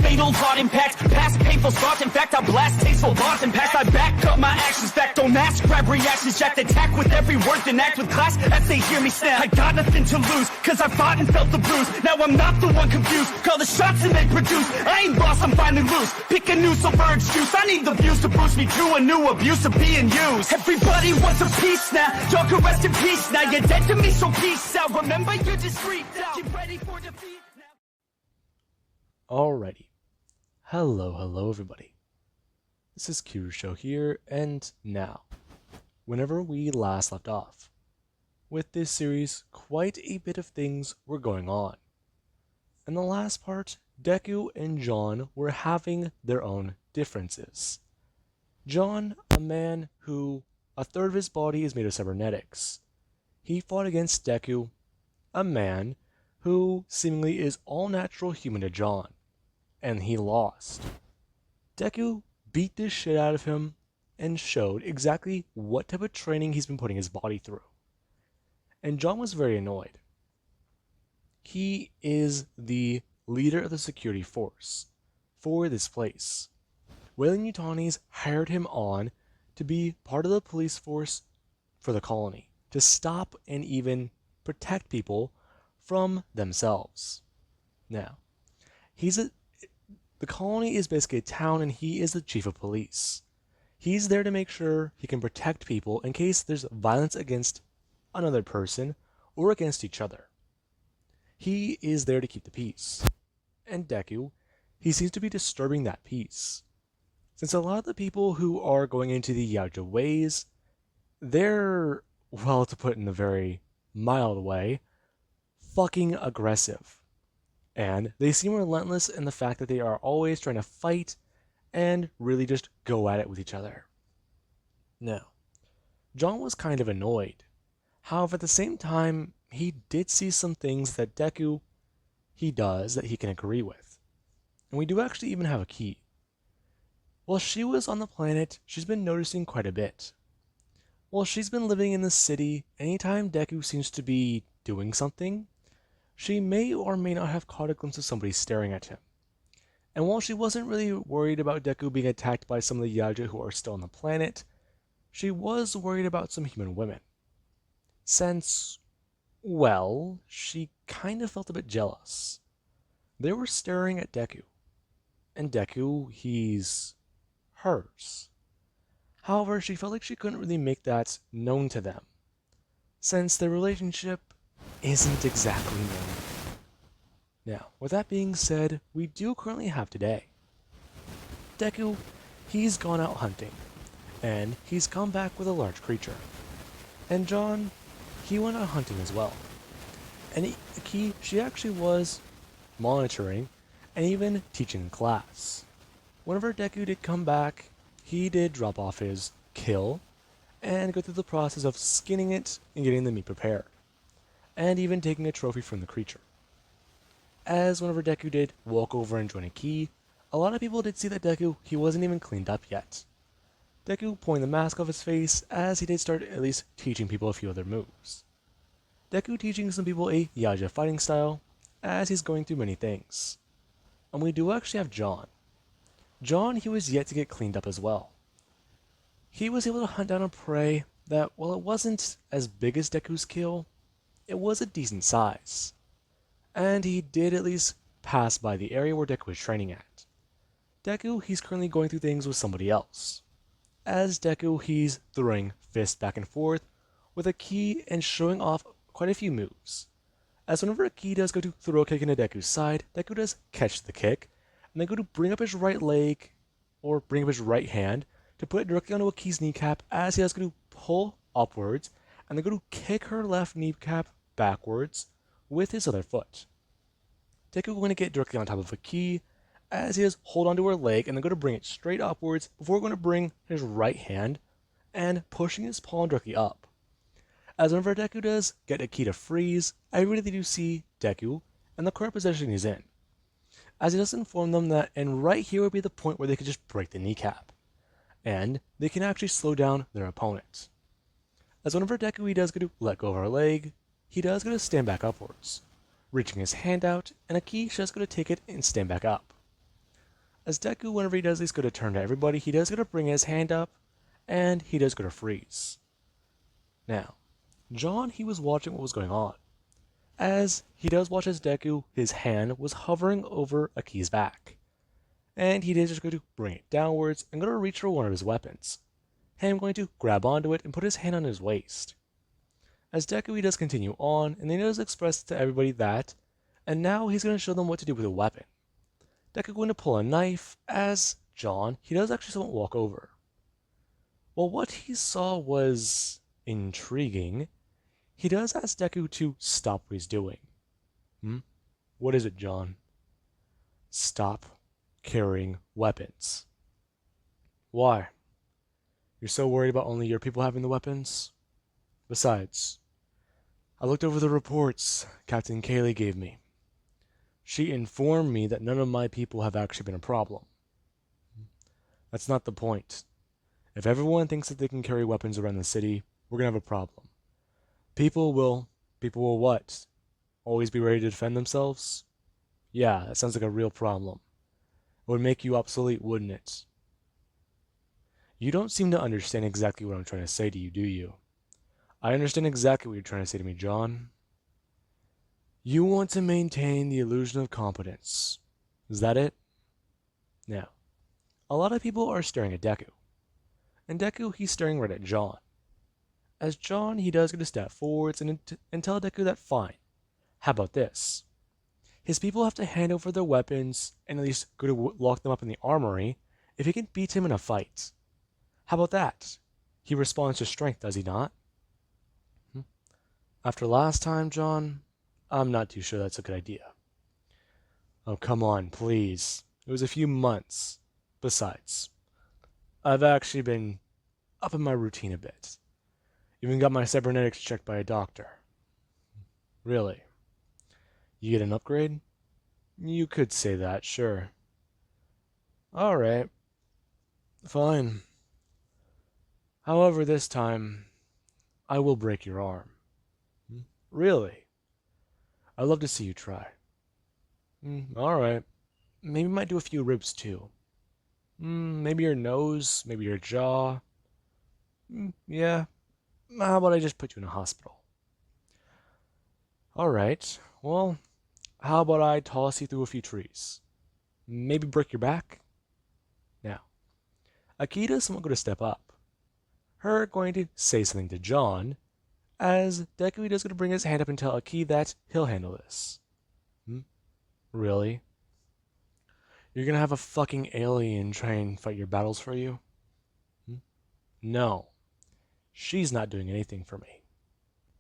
fatal heart impact, past painful scars. In fact, I blast tasteful bars and past. I back up my actions, fact don't ask, grab reactions, jacked attack with every word, then act with class as they hear me snap. I got nothing to lose, cause I fought and felt the bruise. Now I'm not the one confused, call the shots and they produce. I ain't lost, I'm finally loose, pick a new silver excuse. I need the views to boost me to a new abuse of being used. Everybody wants a piece now, y'all can rest in peace now. You're dead to me, so peace out. Remember, you're discreet now. Get ready for defeat now. Alrighty. Hello everybody. This is Kirusho here, and now, whenever we last left off, with this series, quite a bit of things were going on. In the last part, Deku and John were having their own differences. John, a man who a third of his body is made of cybernetics, he fought against Deku, a man who seemingly is all natural human to John, and he lost. Deku beat the shit out of him and showed exactly what type of training he's been putting his body through. And John was very annoyed. He is the leader of the security force for this place. Weyland-Yutanis hired him on to be part of the police force for the colony, to stop and even protect people from themselves. Now, the colony is basically a town, and he is the chief of police. He's there to make sure he can protect people in case there's violence against another person or against each other. He is there to keep the peace. And Deku, he seems to be disturbing that peace. Since a lot of the people who are going into the yautja ways, they're, well, to put it in a very mild way, fucking aggressive. And they seem relentless in the fact that they are always trying to fight and really just go at it with each other. Now, John was kind of annoyed. However, at the same time, he did see some things that Deku, he does that he can agree with. And we do actually even have a key. While she was on the planet, she's been noticing quite a bit. While she's been living in the city, anytime Deku seems to be doing something, she may or may not have caught a glimpse of somebody staring at him. And while she wasn't really worried about Deku being attacked by some of the yautja who are still on the planet, she was worried about some human women. Since, well, she kind of felt a bit jealous. They were staring at Deku. And Deku, he's hers. However, she felt like she couldn't really make that known to them, since their relationship isn't exactly known. Now, with that being said, we do currently have today. Deku, he's gone out hunting, and he's come back with a large creature. And John, he went out hunting as well. And she actually was monitoring and even teaching in class. Whenever Deku did come back, he did drop off his kill and go through the process of skinning it and getting the meat prepared, and even taking a trophy from the creature. As whenever Deku did walk over and join a key, a lot of people did see that Deku, he wasn't even cleaned up yet. Deku pulling the mask off his face as he did start at least teaching people a few other moves. Deku teaching some people a yautja fighting style as he's going through many things. And we do actually have John. John, he was yet to get cleaned up as well. He was able to hunt down a prey that, while it wasn't as big as Deku's kill, it was a decent size. And he did at least pass by the area where Deku was training at. Deku, he's currently going through things with somebody else. As Deku, he's throwing fists back and forth with a ki and showing off quite a few moves. As whenever a ki does go to throw a kick into Deku's side, Deku does catch the kick, and then go to bring up his right leg, or bring up his right hand, to put it directly onto a ki's kneecap as he does go to pull upwards, and then go to kick her left kneecap backwards with his other foot. Deku going to get directly on top of a ki, as he does hold onto her leg, and then go to bring it straight upwards before going to bring his right hand, and pushing his palm directly up. As whenever Deku does get a ki to freeze, I really do see Deku and the current position he's in, as he does inform them that, and right here would be the point where they could just break the kneecap, and they can actually slow down their opponent. As whenever Deku he does go to let go of her leg, he does go to stand back upwards, reaching his hand out, and a ki just go to take it and stand back up. As Deku, whenever he does, he's going to turn to everybody. He does going to bring his hand up, and he does going to freeze. Now, John, he was watching what was going on. As he does watch as Deku, his hand was hovering over Aki's back. And he is just going to bring it downwards and going to reach for one of his weapons. Him going to grab onto it and put his hand on his waist. As Deku, he does continue on, and then he does express to everybody that, and now he's going to show them what to do with a weapon. Deku going to pull a knife, as John, he does actually somewhat walk over. Well, what he saw was intriguing. He does ask Deku to stop what he's doing. What is it, John? Stop carrying weapons. Why? You're so worried about only your people having the weapons? Besides, I looked over the reports Captain Kaylee gave me. She informed me that none of my people have actually been a problem. That's not the point. If everyone thinks that they can carry weapons around the city, we're gonna have a problem. People will what? Always be ready to defend themselves? Yeah, that sounds like a real problem. It would make you obsolete, wouldn't it? You don't seem to understand exactly what I'm trying to say to you, do you? I understand exactly what you're trying to say to me, John. You want to maintain the illusion of competence. Is that it? Now, a lot of people are staring at Deku. And Deku, he's staring right at John. As John, he does get a step forwards and tell Deku that fine. How about this? His people have to hand over their weapons and at least go to lock them up in the armory if he can beat him in a fight. How about that? He responds to strength, does he not? After last time, John, I'm not too sure that's a good idea. Oh, come on, please. It was a few months. Besides, I've actually been up in my routine a bit. Even got my cybernetics checked by a doctor. Really? You get an upgrade? You could say that, sure. Alright. Fine. However, this time, I will break your arm. Really? I'd love to see you try. Alright. Maybe might do a few ribs too. Maybe your nose, maybe your jaw. Yeah. How about I just put you in a hospital? Alright. Well, how about I toss you through a few trees? Maybe break your back? Now, Akita's somewhat going to step up. Her going to say something to John, as Deku is going to bring his hand up and tell Aki that he'll handle this. Really? You're going to have a fucking alien try and fight your battles for you? No. She's not doing anything for me.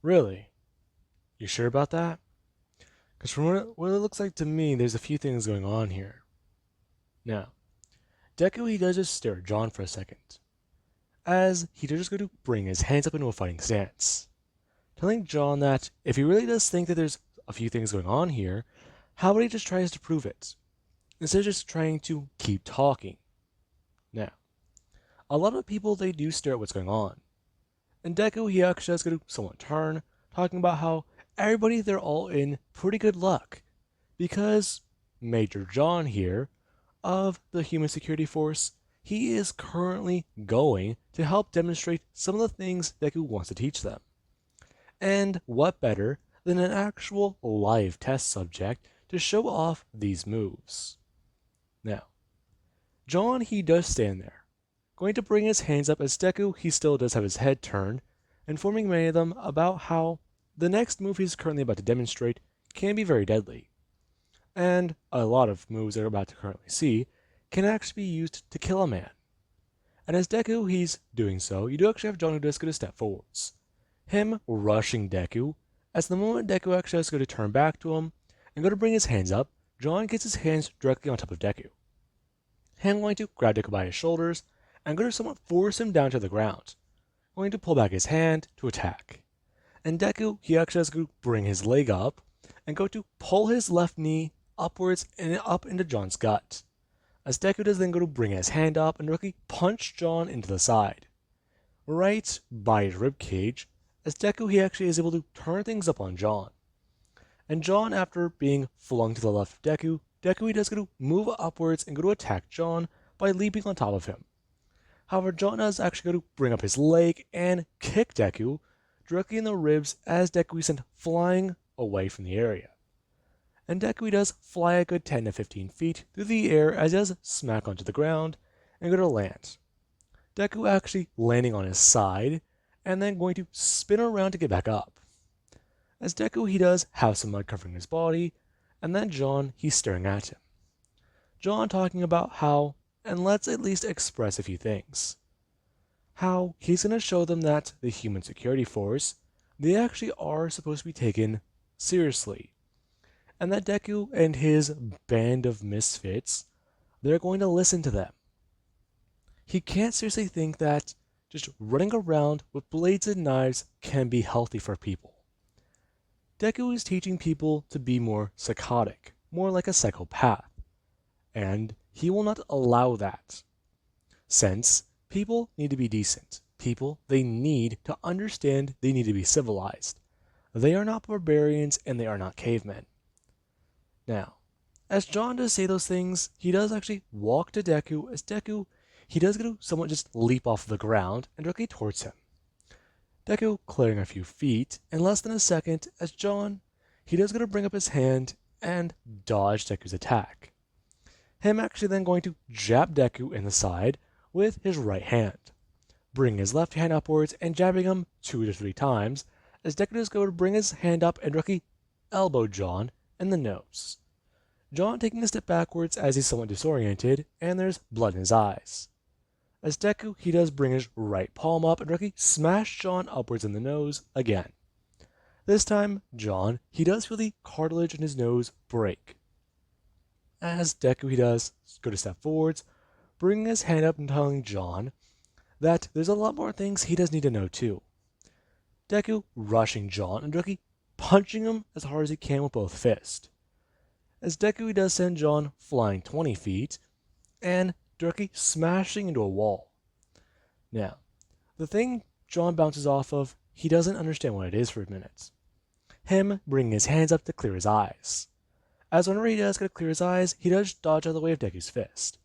Really? You sure about that? Because from what it looks like to me, there's a few things going on here. Now, Deku, he does just stare at John for a second, as he just going to bring his hands up into a fighting stance, telling John that if he really does think that there's a few things going on here, how about he just tries to prove it, instead of just trying to keep talking. Now, a lot of people, they do stare at what's going on, and Deku, he actually is going to somewhat turn, talking about how everybody, they're all in pretty good luck, because Major John here, of the Human Security Force, he is currently going to help demonstrate some of the things Deku wants to teach them. And what better than an actual live test subject to show off these moves? Now, John, he does stand there, going to bring his hands up as Deku, he still does have his head turned, informing many of them about how the next move he's currently about to demonstrate can be very deadly. And a lot of moves they're about to currently see can actually be used to kill a man. And as Deku, he's doing so, you do actually have John who does go to step forwards. Him rushing Deku, as the moment Deku actually has to go to turn back to him and go to bring his hands up, John gets his hands directly on top of Deku. Him going to grab Deku by his shoulders and go to somewhat force him down to the ground, going to pull back his hand to attack. And Deku, he actually has to bring his leg up and go to pull his left knee upwards and up into John's gut. As Deku does then go to bring his hand up and directly punch John into the side, right by his ribcage, as Deku, he actually is able to turn things up on John. And John, after being flung to the left of Deku, Deku does go to move upwards and go to attack John by leaping on top of him. However, John does actually go to bring up his leg and kick Deku directly in the ribs as Deku is sent flying away from the area. And Deku does fly a good 10 to 15 feet through the air as he does smack onto the ground and go to land. Deku actually landing on his side and then going to spin around to get back up. As Deku he does have some mud covering his body, and then John he's staring at him. John talking about how, and let's at least express a few things. How he's going to show them that the human security force, they actually are supposed to be taken seriously. And that Deku and his band of misfits, they're going to listen to them. He can't seriously think that just running around with blades and knives can be healthy for people. Deku is teaching people to be more psychotic, more like a psychopath, and he will not allow that. Since people need to be decent, people, they need to understand they need to be civilized. They are not barbarians and they are not cavemen. Now, as John does say those things, he does actually walk to Deku, as Deku, he does go to somewhat just leap off the ground and directly towards him. Deku clearing a few feet in less than a second, as John, he does go to bring up his hand and dodge Deku's attack. Him actually then going to jab Deku in the side with his right hand, bringing his left hand upwards and jabbing him 2 to 3 times, as Deku does go to bring his hand up and directly elbow John in the nose. John taking a step backwards as he's somewhat disoriented, and there's blood in his eyes. As Deku, he does bring his right palm up and directly smash John upwards in the nose again. This time, John, he does feel the cartilage in his nose break. As Deku, he does go to step forwards, bringing his hand up and telling John that there's a lot more things he does need to know too. Deku rushing John and directly punching him as hard as he can with both fists. As Deku, he does send John flying 20 feet and directly smashing into a wall. Now, the thing John bounces off of, he doesn't understand what it is for a minute. Him bringing his hands up to clear his eyes. As whenever he does go to clear his eyes, he does dodge out of the way of Deku's fist.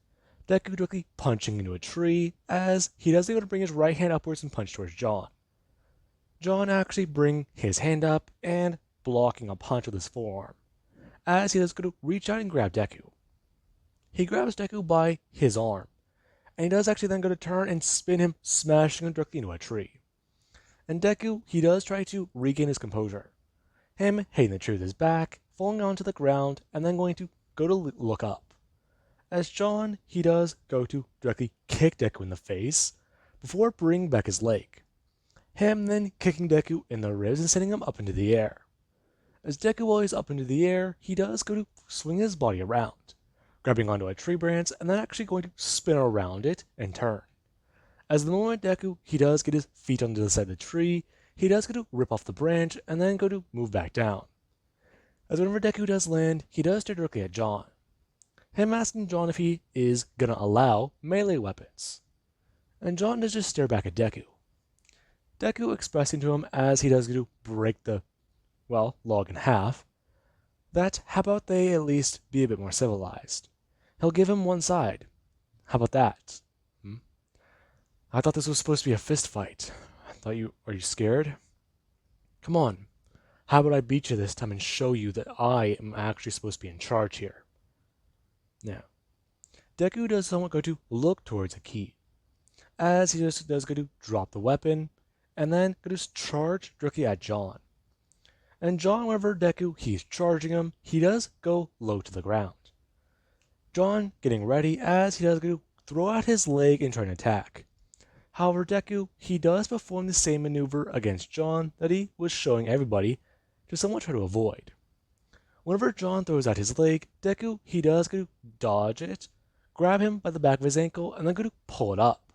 Deku directly punching into a tree as he does go to bring his right hand upwards and punch towards John. John actually bring his hand up and blocking a punch with his forearm, as he does go to reach out and grab Deku. He grabs Deku by his arm, and he does actually then go to turn and spin him, smashing him directly into a tree. And Deku, he does try to regain his composure. Him hitting the tree with his back, falling onto the ground, and then going to go to look up. As John, he does go to directly kick Deku in the face, before bringing back his leg. Him then kicking Deku in the ribs and sending him up into the air. As Deku while he's up into the air, he does go to swing his body around, grabbing onto a tree branch and then actually going to spin around it and turn. As the moment Deku, he does get his feet onto the side of the tree, he does go to rip off the branch and then go to move back down. As whenever Deku does land, he does stare directly at John. Him asking John if he is gonna allow melee weapons. And John does just stare back at Deku. Deku expressing to him as he does go to break the, log in half, that how about they at least be a bit more civilized. He'll give him one side. How about that? I thought this was supposed to be a fist fight. Are you scared? Come on. How about I beat you this time and show you that I am actually supposed to be in charge here? Now, Deku does somewhat go to look towards a key, as he just does go to drop the weapon, and then go to charge directly at John. And John, whenever Deku, he's charging him, he does go low to the ground. John getting ready as he does go to throw out his leg and try to attack. However, Deku, he does perform the same maneuver against John that he was showing everybody to somewhat try to avoid. Whenever John throws out his leg, Deku, he does go to dodge it, grab him by the back of his ankle, and then go to pull it up.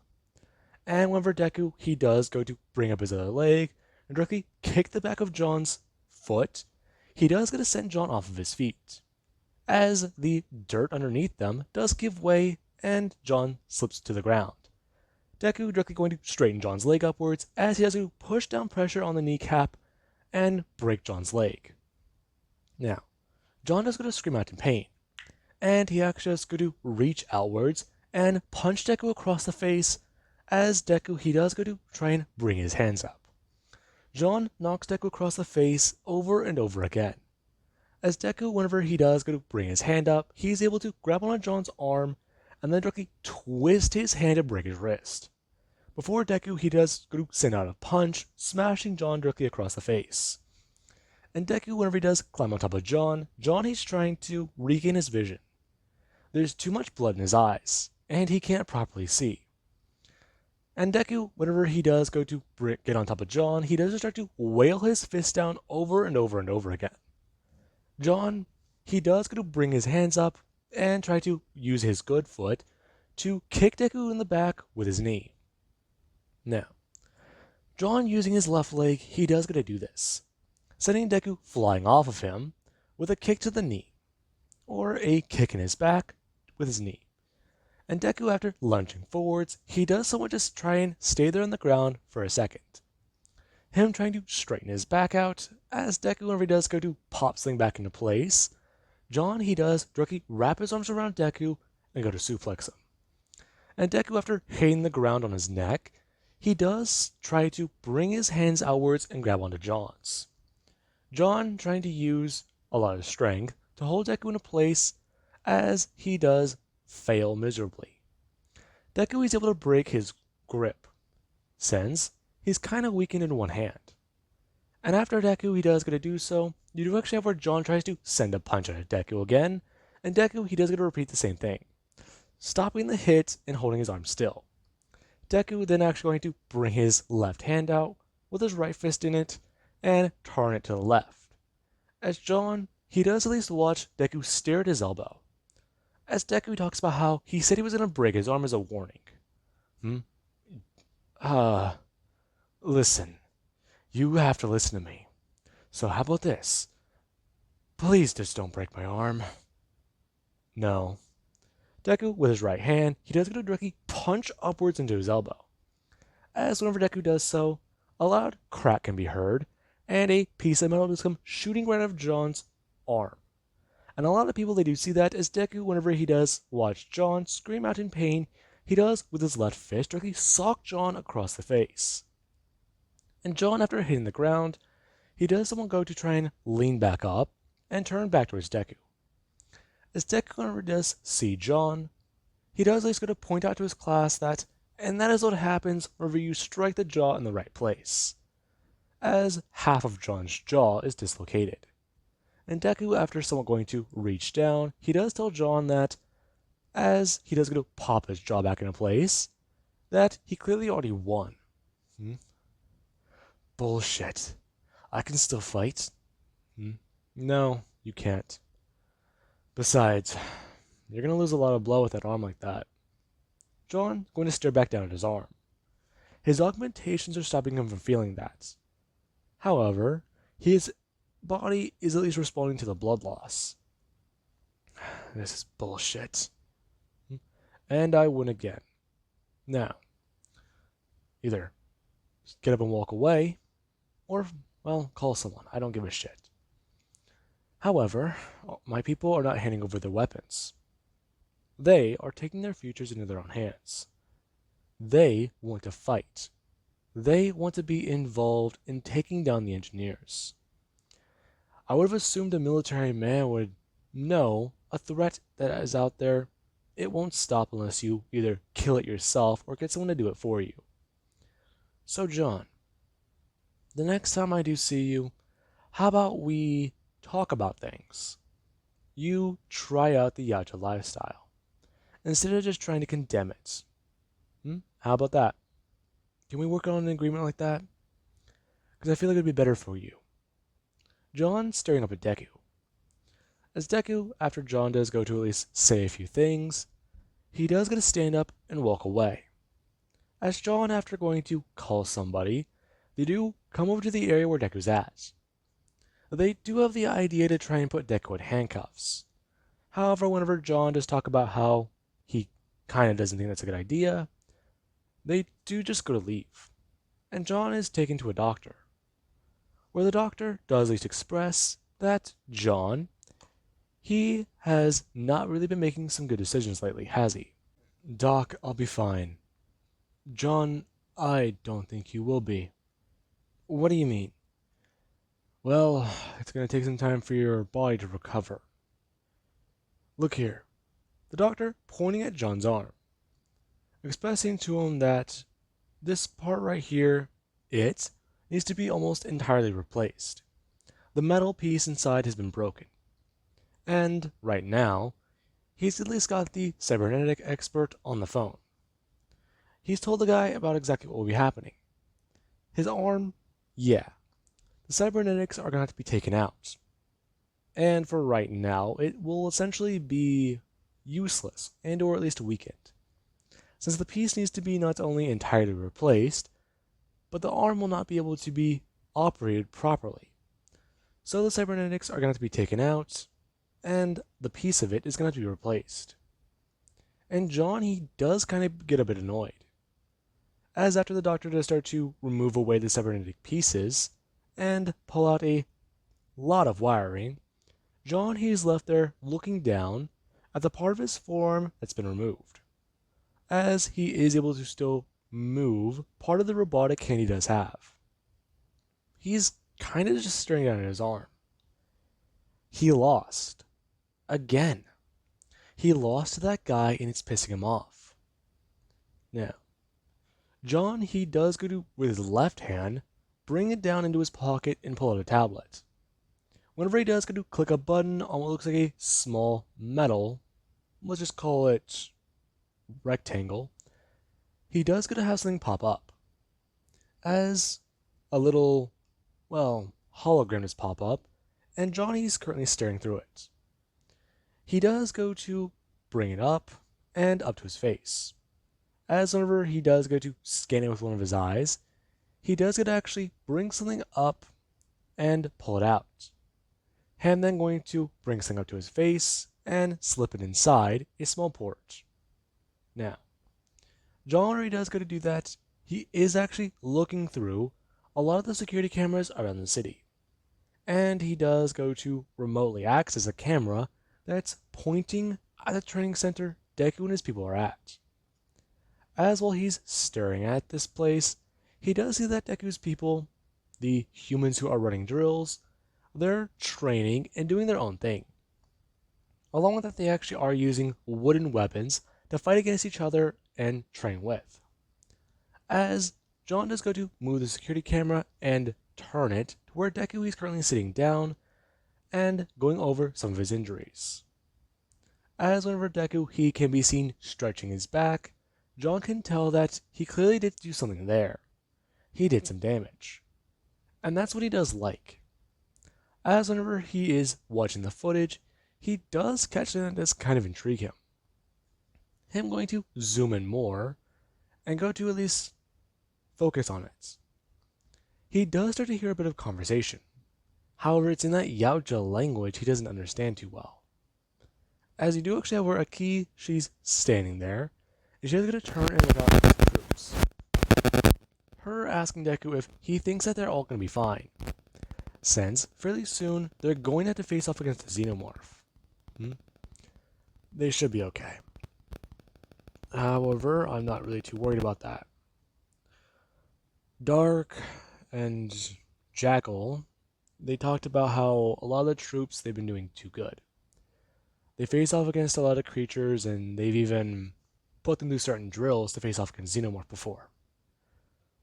And whenever Deku, he does go to bring up his other leg and directly kick the back of John's foot, he does go to send John off of his feet, as the dirt underneath them does give way and John slips to the ground. Deku directly going to straighten John's leg upwards as he does to push down pressure on the kneecap and break John's leg. Now, John does go to scream out in pain, and he actually is going to reach outwards and punch Deku across the face as Deku he does go to try and bring his hands up. John knocks Deku across the face over and over again. As Deku, whenever he does go to bring his hand up, he's able to grab onto John's arm and then directly twist his hand and break his wrist. Before Deku, he does go to send out a punch, smashing John directly across the face. And Deku, whenever he does climb on top of John, he's trying to regain his vision. There's too much blood in his eyes, and he can't properly see. And Deku, whenever he does go to get on top of John, he does start to wail his fist down over and over and over again. John, he does go to bring his hands up and try to use his good foot to kick Deku in the back with his knee. Now, John using his left leg, he does go to do this, sending Deku flying off of him with a kick to the knee, or a kick in his back with his knee. And Deku, after lunging forwards, he does somewhat just try and stay there on the ground for a second. Him trying to straighten his back out, as Deku, whenever he does go to pop something back into place, John, he does directly wrap his arms around Deku and go to suplex him. And Deku, after hitting the ground on his neck, he does try to bring his hands outwards and grab onto John's. John trying to use a lot of strength to hold Deku into place, as he does fail miserably. Deku is able to break his grip, since he's kind of weakened in one hand. And after Deku he does get to do so, you do actually have where John tries to send a punch at Deku again, and Deku he does get to repeat the same thing, stopping the hit and holding his arm still. Deku then actually going to bring his left hand out with his right fist in it and turn it to the left. As John, he does at least watch Deku stare at his elbow. As Deku talks about how he said he was going to break his arm as a warning. Listen. You have to listen to me. So how about this? Please just don't break my arm. No. Deku, with his right hand, he does go to directly punch upwards into his elbow. As whenever Deku does so, a loud crack can be heard, and a piece of metal does come shooting right out of John's arm. And a lot of people, they do see that, as Deku, whenever he does watch John scream out in pain, he does, with his left fist, directly sock John across the face. And John, after hitting the ground, he does someone go to try and lean back up and turn back towards Deku. As Deku, whenever does see John, he does at least go to point out to his class that, and that is what happens whenever you strike the jaw in the right place, as half of John's jaw is dislocated. And Deku, after someone going to reach down, he does tell John that, as he does go to pop his jaw back into place, that he clearly already won. Bullshit. I can still fight. No, you can't. Besides, you're going to lose a lot of blood with that arm like that. John going to stare back down at his arm. His augmentations are stopping him from feeling that. However, his body is at least responding to the blood loss. This is bullshit. And I win again. Now, either get up and walk away, or, well, call someone. I don't give a shit. However, my people are not handing over their weapons. They are taking their futures into their own hands. They want to fight. They want to be involved in taking down the engineers. I would have assumed a military man would know a threat that is out there. It won't stop unless you either kill it yourself or get someone to do it for you. So John, the next time I do see you, how about we talk about things? You try out the yautja lifestyle, instead of just trying to condemn it. How about that? Can we work on an agreement like that? Because I feel like it'd be better for you. John staring up at Deku. As Deku, after John does go to at least say a few things, he does get to stand up and walk away. As John, after going to call somebody, they do come over to the area where Deku's at. They do have the idea to try and put Deku in handcuffs. However, whenever John does talk about how he kind of doesn't think that's a good idea, they do just go to leave. And John is taken to a doctor, where the doctor does at least express that John, He has not really been making some good decisions lately, has he? Doc, I'll be fine. John, I don't think you will be. What do you mean? Well, it's going to take some time for your body to recover. Look here. The doctor pointing at John's arm, expressing to him that this part right here, it, needs to be almost entirely replaced. The metal piece inside has been broken. And, right now, he's at least got the cybernetic expert on the phone. He's told the guy about exactly what will be happening. His arm, yeah, the cybernetics are going to have to be taken out. And for right now, it will essentially be useless, and or at least weakened, since the piece needs to be not only entirely replaced, but the arm will not be able to be operated properly. So the cybernetics are going to have to be taken out, and the piece of it is going to have to be replaced. And John, he does kind of get a bit annoyed, as after the doctor does start to remove away the cybernetic pieces and pull out a lot of wiring, John, he's left there looking down at the part of his forearm that's been removed, as he is able to still move part of the robotic hand he does have. He's kind of just staring down at his arm. He lost. Again. He lost to that guy and it's pissing him off. Now, John, he does go to, with his left hand, bring it down into his pocket and pull out a tablet. Whenever he does go to click a button on what looks like a small metal, let's just call it rectangle, he does go to have something pop up. As a little, well, hologram does pop up, and Johnny's currently staring through it. He does go to bring it up and up to his face. As whenever he does go to scan it with one of his eyes, he does go to actually bring something up and pull it out. And then going to bring something up to his face and slip it inside a small port. Now, John already does go to do that. He is actually looking through a lot of the security cameras around the city. And he does go to remotely access a camera that's pointing at the training center Deku and his people are at. As while he's staring at this place, he does see that Deku's people, the humans who are running drills, they're training and doing their own thing. Along with that, they actually are using wooden weapons to fight against each other and train with. As John does go to move the security camera and turn it to where Deku is currently sitting down and going over some of his injuries. As whenever Deku he can be seen stretching his back, John can tell that he clearly did do something there. He did some damage. And that's what he does like. As whenever he is watching the footage, he does catch something that does kind of intrigue him. Him going to zoom in more and go to at least focus on it. He does start to hear a bit of conversation. However, it's in that yautja language he doesn't understand too well. As you do actually have where Aki, she's standing there, and she's going to turn and look out at the troops. Her asking Deku if he thinks that they're all going to be fine, since fairly soon they're going to have to face off against the Xenomorph. They should be okay. However, I'm not really too worried about that. Dark and Jackal, they talked about how a lot of the troops, they've been doing too good. They face off against a lot of creatures, and they've even put them through certain drills to face off against Xenomorph before.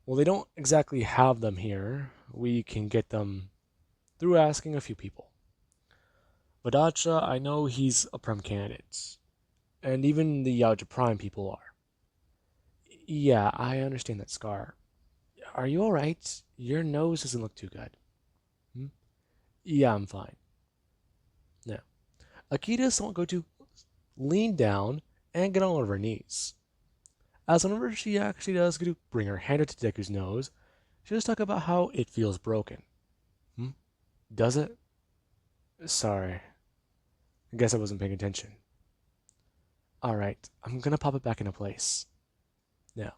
Well, they don't exactly have them here. We can get them through asking a few people. Vadacha, I know he's a prime candidate. And even the Yautja Prime people are. Yeah, I understand that, Scar. Are you alright? Your nose doesn't look too good. Yeah, I'm fine. Now, Akita won't go to lean down and get on one of her knees. As whenever she actually does go to bring her hand up to Deku's nose, she does talk about how it feels broken. Does it? Sorry. I guess I wasn't paying attention. Alright, I'm gonna pop it back into place. Now,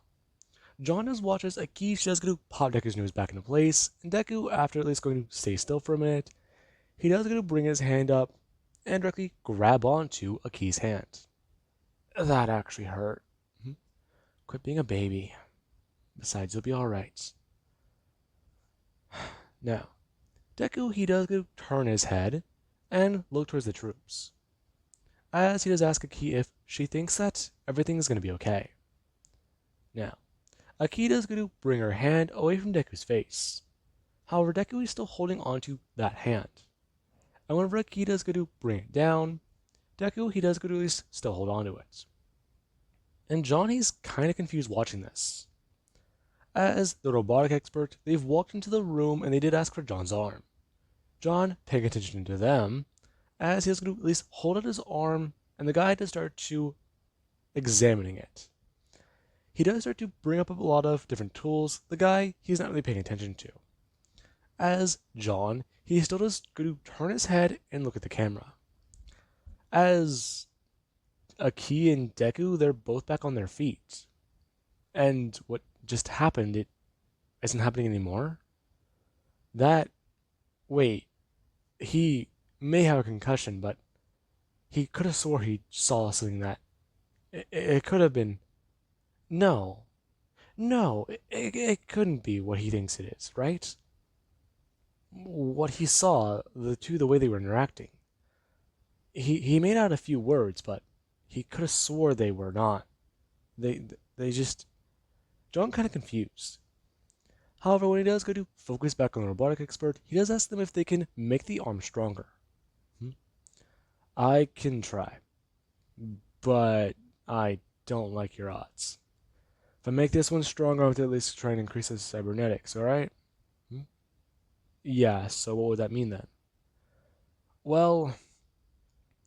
John does watch as Aki does go to pop Deku's nose back into place, and Deku, after at least going to stay still for a minute, he does go to bring his hand up and directly grab onto Aki's hand. That actually hurt. Quit being a baby. Besides, you'll be alright. Now, Deku, he does turn his head and look towards the troops, as he does ask Aki if she thinks that everything is going to be okay. Now, Aki does go to bring her hand away from Deku's face. However, Deku is still holding onto that hand. And whenever Aki does go to bring it down, Deku, he does go to at least still hold on to it. And John, he's kind of confused watching this. As the robotic expert, they've walked into the room and they did ask for John's arm. John, paying attention to them, as he does go to at least hold out his arm, and the guy does start to examining it. He does start to bring up a lot of different tools. The guy, he's not really paying attention to. As John, he still does go to turn his head and look at the camera. As Aki and Deku, they're both back on their feet. And what just happened, it isn't happening anymore? Wait, he may have a concussion, but he could have swore he saw something that, it could have been, no, it couldn't be what he thinks it is, right? What he saw, the way they were interacting. He made out a few words, but he could have swore they were not. They just... John kind of confused. However, when he does go to focus back on the robotic expert, he does ask them if they can make the arm stronger. I can try, but I don't like your odds. If I make this one stronger, I have to at least try and increase the cybernetics, alright? Yeah, so what would that mean then? Well,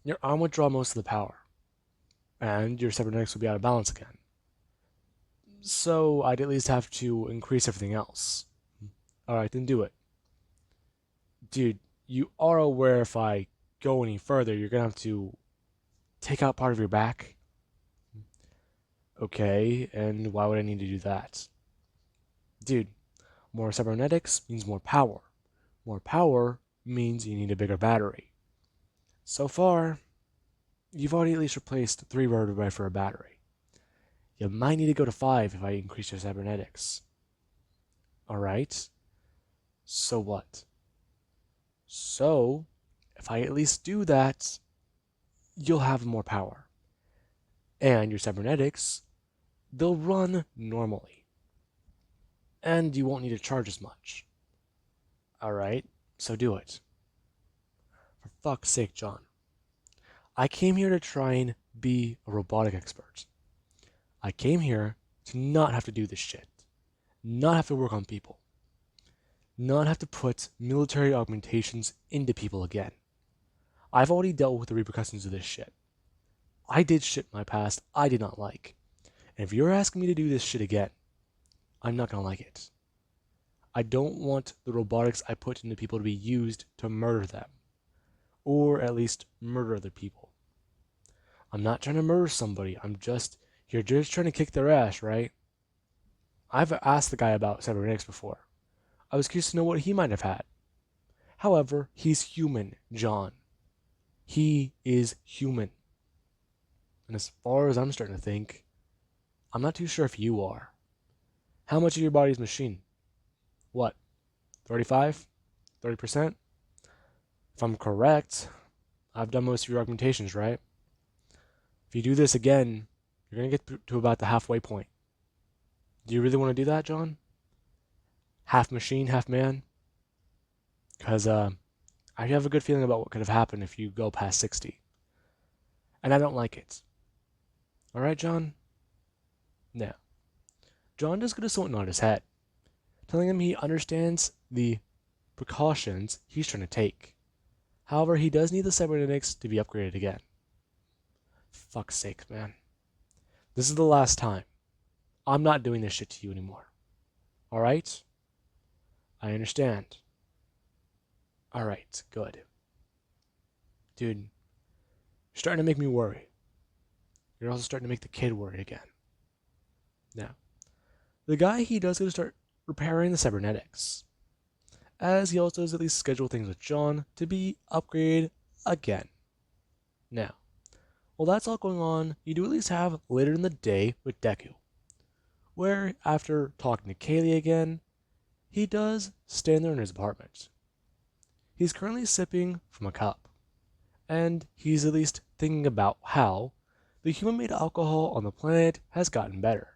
your arm would draw most of the power, and your cybernetics would be out of balance again. So I'd at least have to increase everything else. Alright, then do it. Dude, you are aware if I go any further, you're gonna have to take out part of your back? Okay, and why would I need to do that? Dude, more cybernetics means more power. More power means you need a bigger battery. So far, you've already at least replaced 3 vertebrae for a battery. You might need to go to 5 if I increase your cybernetics. Alright, so what? So, if I at least do that, you'll have more power. And your cybernetics, they'll run normally. And you won't need to charge as much. Alright, so do it. For fuck's sake, John. I came here to try and be a robotic expert. I came here to not have to do this shit. Not have to work on people. Not have to put military augmentations into people again. I've already dealt with the repercussions of this shit. I did shit in my past I did not like. And if you're asking me to do this shit again, I'm not gonna like it. I don't want the robotics I put into people to be used to murder them. Or at least murder other people. I'm not trying to murder somebody, you're just trying to kick their ass, right? I've asked the guy about cybernetics before. I was curious to know what he might have had. However, he's human, John. He is human. And as far as I'm starting to think, I'm not too sure if you are. How much of your body is machine? What? 35? 30%? If I'm correct, I've done most of your augmentations, right? If you do this again, you're going to get to about the halfway point. Do you really want to do that, John? Half machine, half man? Because I have a good feeling about what could have happened if you go past 60. And I don't like it. Alright, John? Now, John does go to somewhat nod his head, telling him he understands the precautions he's trying to take. However, he does need the cybernetics to be upgraded again. Fuck's sake, man. This is the last time. I'm not doing this shit to you anymore. Alright? I understand. Alright, good. Dude, you're starting to make me worry. You're also starting to make the kid worry again. Now, the guy, he does go to start repairing the cybernetics, as he also does at least schedule things with John to be upgraded again. Now, while that's all going on, you do at least have later in the day with Deku, where after talking to Kaylee again, he does stand there in his apartment. He's currently sipping from a cup, and he's at least thinking about how the human-made alcohol on the planet has gotten better,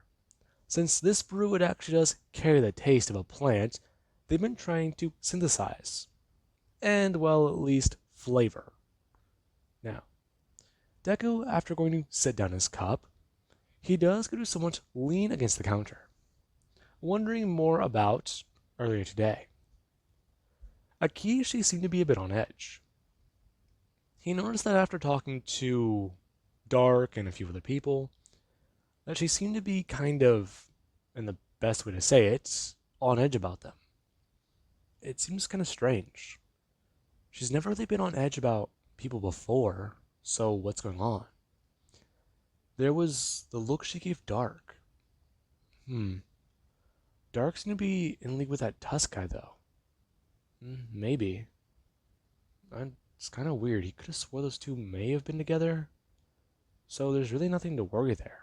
since this brew would actually does carry the taste of a plant they've been trying to synthesize, and well, at least flavor. Now, Deku, after going to set down his cup, he does go to somewhat lean against the counter, wondering more about earlier today. Akishi seemed to be a bit on edge. He noticed that after talking to Dark and a few other people, that she seemed to be kind of, in the best way to say it, on edge about them. It seems kind of strange. She's never really been on edge about people before, so what's going on? There was the look she gave Dark. Dark seemed to be in league with that Tusk guy, though. Maybe. It's kind of weird. He could have swore those two may have been together. So there's really nothing to worry there.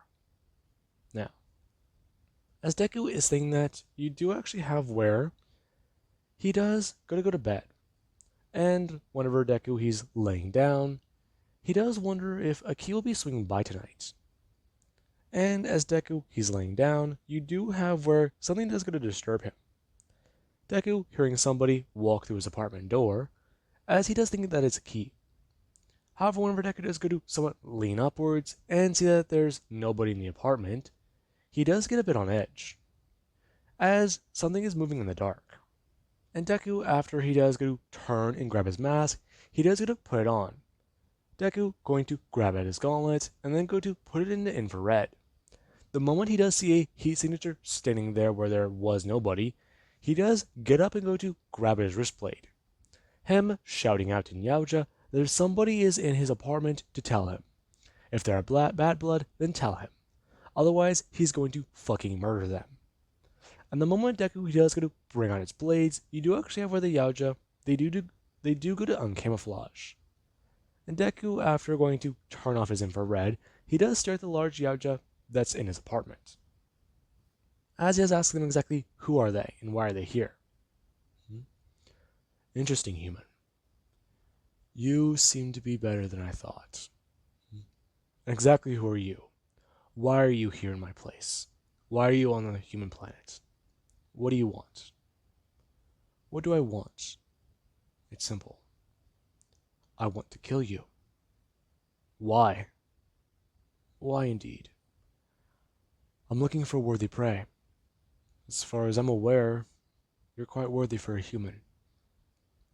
Now, as Deku is thinking that, you do actually have where he does go to bed. And whenever Deku he's laying down, he does wonder if Aki will be swinging by tonight. And as Deku he's laying down, you do have where something does go to disturb him. Deku hearing somebody walk through his apartment door, as he does think that it's Aki. However, whenever Deku does go to somewhat lean upwards and see that there's nobody in the apartment, he does get a bit on edge, as something is moving in the dark. And Deku, after he does go to turn and grab his mask, he does go to put it on. Deku going to grab at his gauntlet and then go to put it into infrared. The moment he does see a heat signature standing there where there was nobody, he does get up and go to grab at his wrist blade. Him shouting out in yautja that if somebody is in his apartment to tell him. If they're bad blood, then tell him. Otherwise, he's going to fucking murder them. And the moment Deku he does go to bring out its blades, you do actually have where the yautja, they do go to uncamouflage. And Deku, after going to turn off his infrared, he does stare at the large yautja that's in his apartment. As he has asked them exactly who are they and why are they here. Interesting, human. You seem to be better than I thought. Exactly who are you? Why are you here in my place? Why are you on the human planet? What do you want? What do I want? It's simple. I want to kill you. Why? Why indeed? I'm looking for worthy prey. As far as I'm aware, you're quite worthy for a human.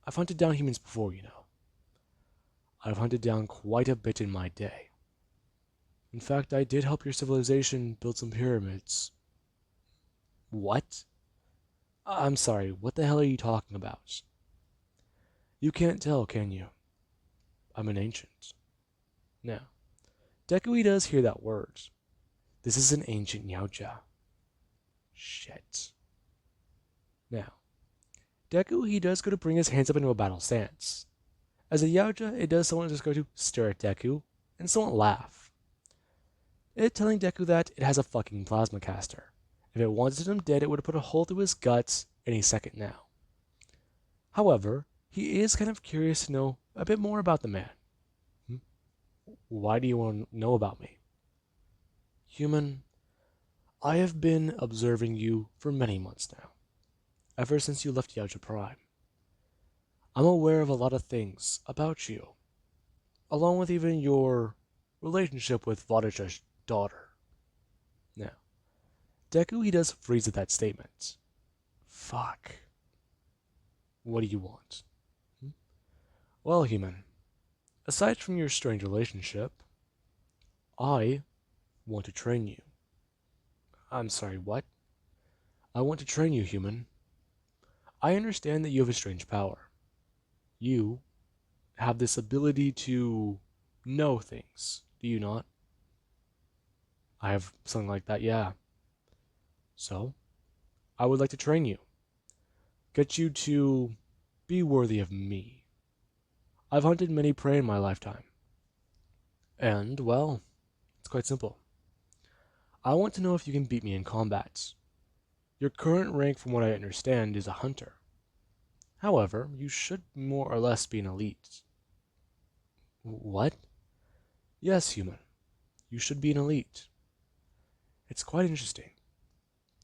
I've hunted down humans before, you know. I've hunted down quite a bit in my day. In fact, I did help your civilization build some pyramids. What? I'm sorry, what the hell are you talking about? You can't tell, can you? I'm an ancient. Now, Deku does hear that word. This is an ancient yautja. Shit. Now, Deku he does go to bring his hands up into a battle stance. As a yautja, it does somewhat just go to stare at Deku and somewhat laugh. It telling Deku that it has a fucking plasma caster. If it wanted him dead, it would have put a hole through his guts any second now. However, he is kind of curious to know a bit more about the man. Why do you want to know about me? Human, I have been observing you for many months now, ever since you left Yautja Prime. I'm aware of a lot of things about you, along with even your relationship with Vodic's daughter. Now, Deku he does freeze at that statement. Fuck. What do you want? Well, human, aside from your strange relationship, I want to train you. I'm sorry, what? I want to train you, human. I understand that you have a strange power. You have this ability to know things, do you not? I have something like that, yeah. So, I would like to train you. Get you to be worthy of me. I've hunted many prey in my lifetime. And, well, it's quite simple. I want to know if you can beat me in combat. Your current rank, from what I understand, is a hunter. However, you should more or less be an elite. What? Yes, human. You should be an elite. It's quite interesting.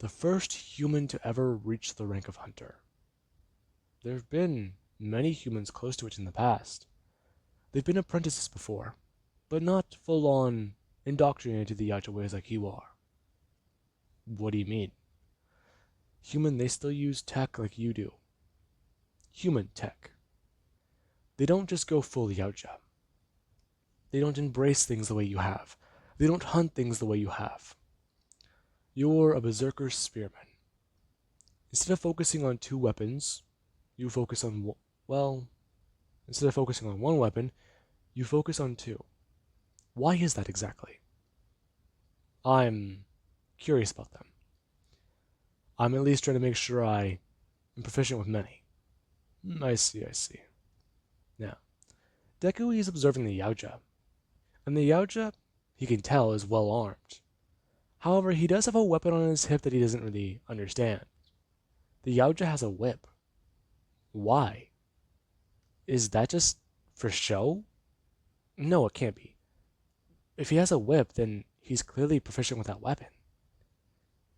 The first human to ever reach the rank of hunter. There have been many humans close to it in the past. They've been apprentices before, but not full-on indoctrinated to the yautja ways like you are. What do you mean? Human, they still use tech like you do. Human tech. They don't just go full yautja. They don't embrace things the way you have. They don't hunt things the way you have. You're a berserker spearman. Instead of focusing on two weapons, you focus on, well, instead of focusing on one weapon, you focus on two. Why is that exactly? I'm curious about them. I'm at least trying to make sure I am proficient with many. I see, I see. Now, Deku is observing the yautja, and the yautja, he can tell, is well armed. However, he does have a weapon on his hip that he doesn't really understand. The yautja has a whip. Why? Is that just for show? No, it can't be. If he has a whip, then he's clearly proficient with that weapon.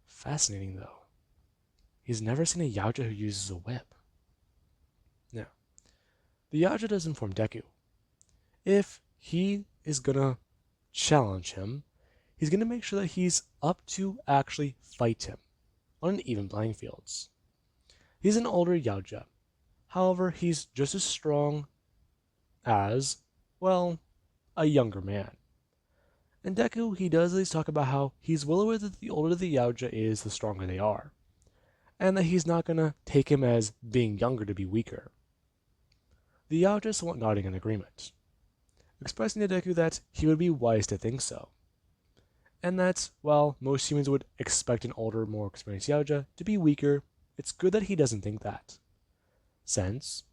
Fascinating, though. He's never seen a yautja who uses a whip. Now, the yautja does inform Deku. If he is gonna challenge him, he's gonna make sure that he's up to actually fight him on an even playing field. He's an older yautja. However, he's just as strong as, well, a younger man. And Deku, he does at least talk about how he's well aware that the older the yautja is, the stronger they are, and that he's not gonna take him as being younger to be weaker. The yautja is somewhat nodding in agreement, expressing to Deku that he would be wise to think so, and that, while most humans would expect an older, more experienced yautja to be weaker, it's good that he doesn't think that, since,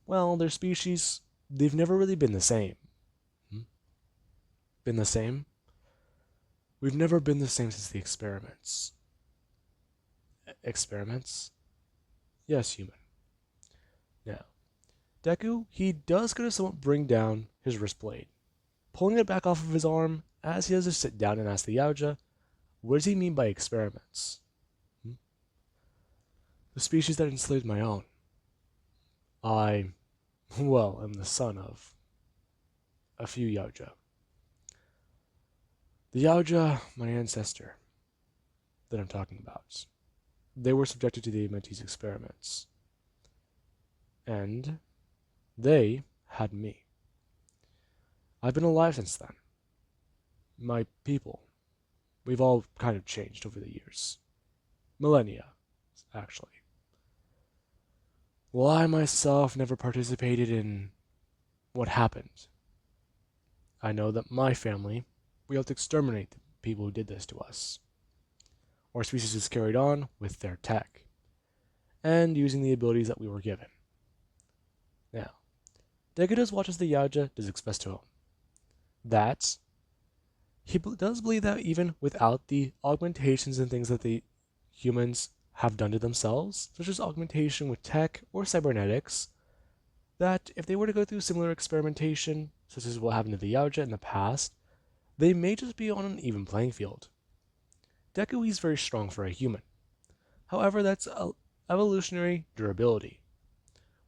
well, their species, they've never really been the same. Been the same? We've never been the same since the experiments. Experiments? Yes, human. Now, Deku, he does going to somewhat bring down his wrist blade, pulling it back off of his arm as he does to sit down and ask the yautja, what does he mean by experiments? The species that enslaved my own. I, well, am the son of a few yautja. The yautja, my ancestor, that I'm talking about, they were subjected to the Mentee's experiments. And they had me. I've been alive since then. My people, we've all kind of changed over the years. Millennia, actually. Well, I myself never participated in what happened. I know that my family, we helped exterminate the people who did this to us. Our species is carried on with their tech, and using the abilities that we were given. Now, Deku does watch as the yautja does express to him that he does believe that even without the augmentations and things that the humans have done to themselves, such as augmentation with tech or cybernetics, that if they were to go through similar experimentation, such as what happened to the yautja in the past, they may just be on an even playing field. Deku, he's very strong for a human. However, that's evolutionary durability.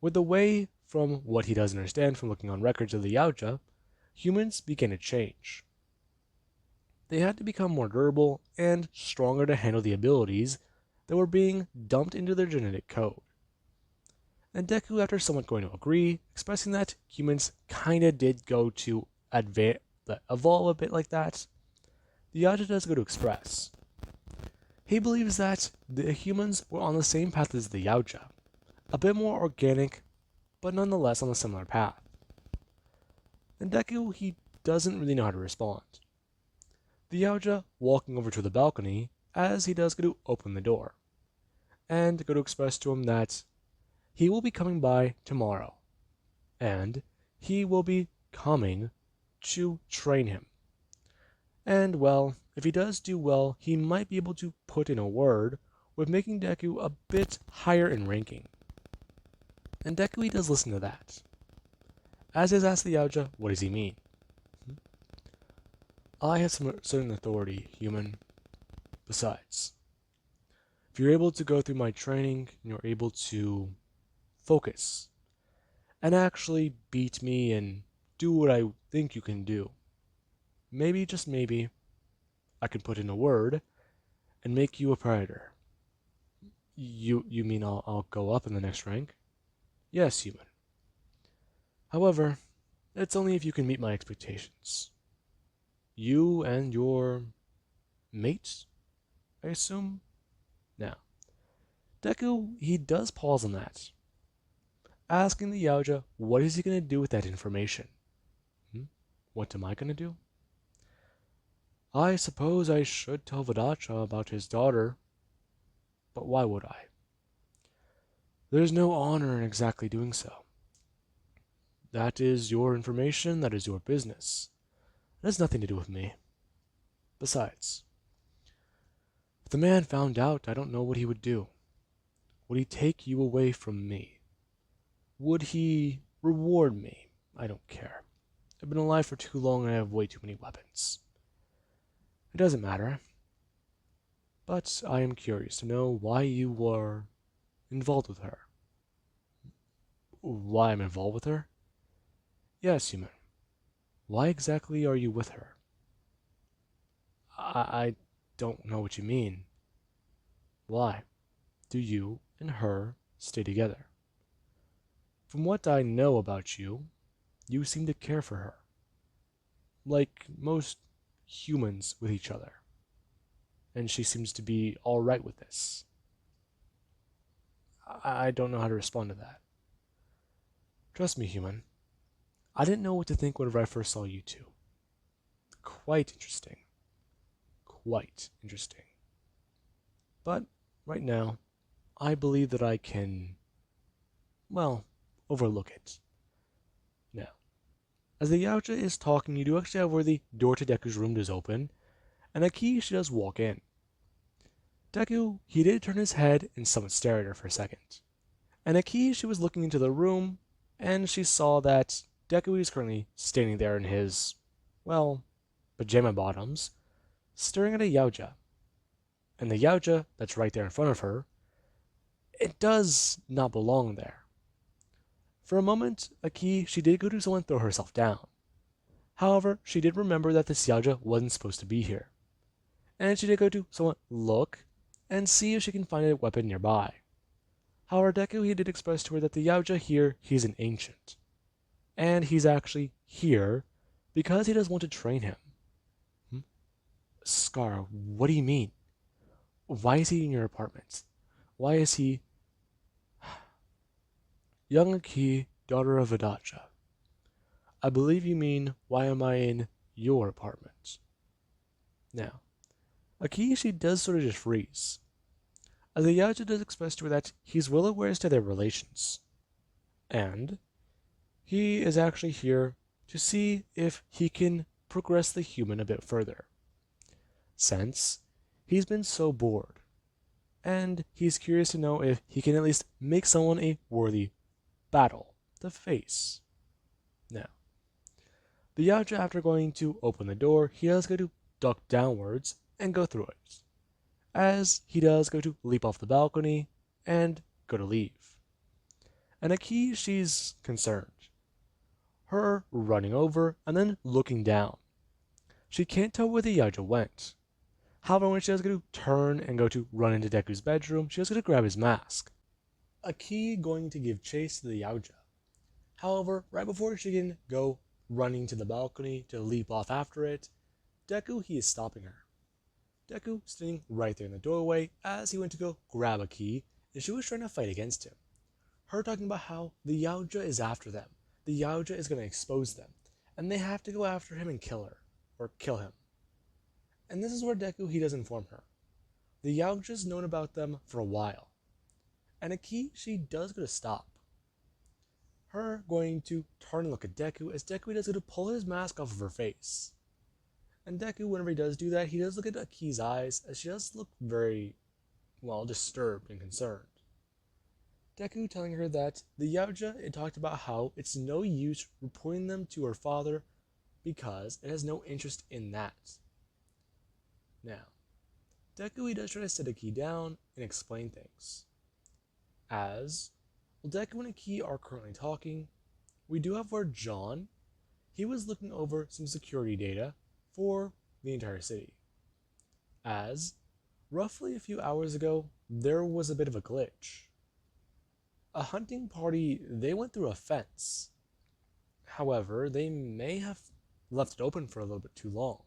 With the way, from what he does understand from looking on records of the yautja, humans began to change. They had to become more durable and stronger to handle the abilities that were being dumped into their genetic code. And Deku, after somewhat going to agree, expressing that humans kinda did go to evolve a bit like that, the yautja does go to express. He believes that the humans were on the same path as the yautja, a bit more organic, but nonetheless on a similar path. And Deku, he doesn't really know how to respond. The yautja walking over to the balcony as he does go to open the door, and go to express to him that he will be coming by tomorrow, and he will be coming to train him. And well, if he does do well, he might be able to put in a word with making Deku a bit higher in ranking. And Deku he does listen to that. As is asked the yautja, what does he mean? I have some certain authority, human. Besides, if you're able to go through my training and you're able to focus and actually beat me and do what I think you can do, maybe, just maybe, I can put in a word and make you a predator. You mean I'll go up in the next rank? Yes, human. However, it's only if you can meet my expectations. You and your mate, I assume? Now, Deku, he does pause on that, asking the yautja what is he going to do with that information. What am I going to do? I suppose I should tell Vadacha about his daughter, but why would I? There's no honor in exactly doing so. That is your information, that is your business. It has nothing to do with me. Besides, if the man found out, I don't know what he would do. Would he take you away from me? Would he reward me? I don't care. I've been alive for too long and I have way too many weapons. It doesn't matter. But I am curious to know why you were involved with her. Why I'm involved with her? Yes, human. Why exactly are you with her? I don't know what you mean. Why do you and her stay together? From what I know about you, you seem to care for her. Like most humans with each other. And she seems to be alright with this. I don't know how to respond to that. Trust me, human. I didn't know what to think whenever I first saw you two. Quite interesting. Quite interesting. But right now, I believe that I can, well, overlook it. Now, as the yautja is talking, you do actually have where the door to Deku's room does open, and Aki, she does walk in. Deku, he did turn his head and somewhat stare at her for a second. And Aki, she was looking into the room, and she saw that Deku is currently standing there in his, well, pajama bottoms, staring at a yautja. And the yautja that's right there in front of her, it does not belong there. For a moment, Aki, she did go to someone throw herself down. However, she did remember that this yautja wasn't supposed to be here. And she did go to someone look and see if she can find a weapon nearby. However, Deku, he did express to her that the yautja here, he's an ancient. And he's actually here because he does want to train him. Scar, what do you mean? Why is he in your apartment? Why is he... Young Aki, daughter of Adacha. I believe you mean, why am I in your apartment? Now, Aki, she does sort of just freeze, as the yautja does express to her that he's well aware as to their relations. And he is actually here to see if he can progress the human a bit further, since he's been so bored, and he's curious to know if he can at least make someone a worthy battle to face. Now, the yautja, after going to open the door, he does go to duck downwards and go through it, as he does go to leap off the balcony and go to leave. And Aki, she's concerned. Her running over and then looking down. She can't tell where the yautja went. However, when she does go to turn and go to run into Deku's bedroom, she does go to grab his mask. Aki going to give chase to the yautja. However, right before she can go running to the balcony to leap off after it, Deku, he is stopping her. Deku standing right there in the doorway as he went to go grab Aki, and she was trying to fight against him. Her talking about how the yautja is after them. The yautja is going to expose them, and they have to go after him and kill her, or kill him. And this is where Deku, he does inform her. The yautja's known about them for a while, and Aki, she does go to stop. her going to turn and look at Deku as Deku does go to pull his mask off of her face. And Deku, whenever he does do that, he does look at Aki's eyes as she does look very, well, disturbed and concerned. Deku telling her that the yautja, it talked about how it's no use reporting them to her father because it has no interest in that. Now, Deku, he does try to sit Aki down and explain things. As, while Deku and Aki are currently talking, we do have where John, he was looking over some security data for the entire city. As, roughly a few hours ago, there was a bit of a glitch. A hunting party, they went through a fence. However, they may have left it open for a little bit too long.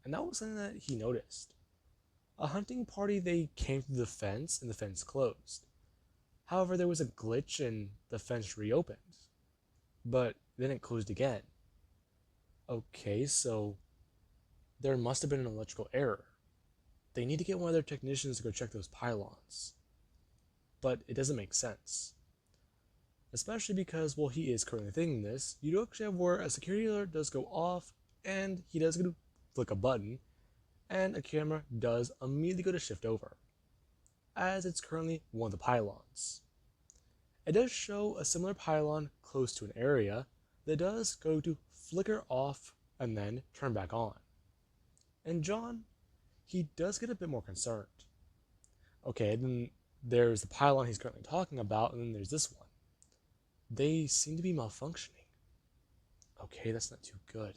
And that was something that he noticed. A hunting party, they came through the fence and the fence closed. However, there was a glitch and the fence reopened. But then it closed again. Okay, so there must have been an electrical error. They need to get one of their technicians to go check those pylons. But it doesn't make sense. Especially because, while he is currently thinking this, you do actually have where a security alert does go off, and he does go to flick a button, and a camera does immediately go to shift over, as it's currently one of the pylons. It does show a similar pylon close to an area that does go to flicker off and then turn back on. And John, he does get a bit more concerned. Okay, then there's the pylon he's currently talking about, and then there's this one. They seem to be malfunctioning. Okay, that's not too good.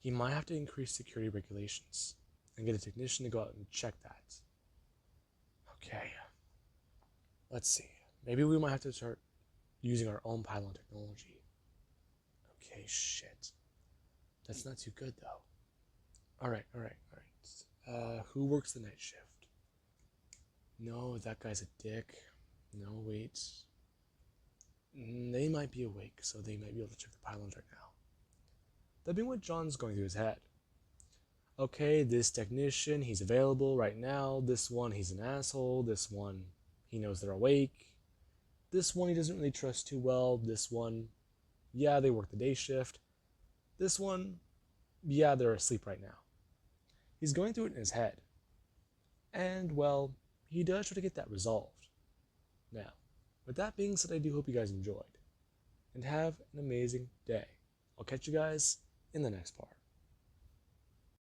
He might have to increase security regulations and get a technician to go out and check that. Okay, let's see. Maybe we might have to start using our own pylon technology. Okay, shit. That's not too good, though. Alright. Who works the night shift? No, that guy's a dick. No, wait. They might be awake, so they might be able to check the pylons right now. That being what John's going through his head. Okay, this technician, he's available right now. This one, he's an asshole. This one, he knows they're awake. This one, he doesn't really trust too well. This one, yeah, they work the day shift. This one, yeah, they're asleep right now. He's going through it in his head. And, well, he does try to get that resolved. Now, with that being said, I do hope you guys enjoyed. And have an amazing day. I'll catch you guys in the next part.